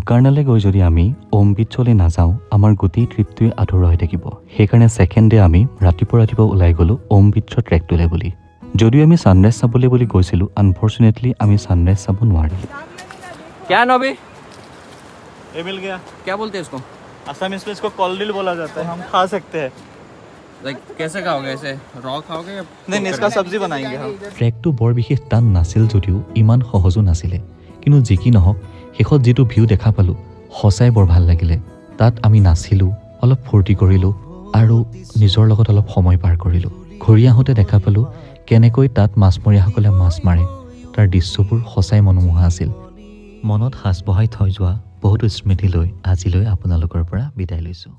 গোকাৰ্ণালৈ গৈ যদি আমি ওম বিচলৈ নাযাওঁ আমাৰ গোটেই ট্ৰিপটোৱে আধৰুৱা হৈ থাকিব। সেইকাৰণে ছেকেণ্ড ডে আমি ৰাতিপুৱা ওলাই গ'লোঁ ওম বিচৰ ট্ৰেকটোলৈ বুলি। যদিও আমি ছানৰাইজ চাবলৈ বুলি গৈছিলোঁ, আনফৰ্চুনেটলি আমি ছানৰাইজ চাব নোৱাৰিলোঁ। क्या नबी ये मिल गया। क्या बोलते हैं इसको? असमीज में इसको कॉलडिल बोला जाता है। हम खा सकते हैं। लाइक कैसे खाओगे? ऐसे रॉ खाओगे या नहीं, इसका सब्जी बनाएंगे हम। ট্ৰেকটো বৰ বিশেষ টান নাছিল যদিও ইমান সহজো নাছিলে, কিন্তু যি কি নহওক শেষত যিটো ভিউ দেখা পালোঁ সঁচাই বৰ ভাল লাগিলে। তাত আমি নাচিলোঁ, অলপ ফূৰ্তি কৰিলোঁ আৰু নিজৰ লগত অলপ সময় পাৰ কৰিলোঁ। ঘূৰি আহোঁতে দেখা পালোঁ কেনেকৈ তাত মাছমৰীয়াসকলে মাছ মাৰে। তাৰ দৃশ্যবোৰ সঁচাই মনোমোহা আছিল। মনত সাঁচ বহাই থৈ যোৱা বহুতো স্মৃতি লৈ আজিলৈ আপোনালোকৰ পৰা বিদায় লৈছোঁ।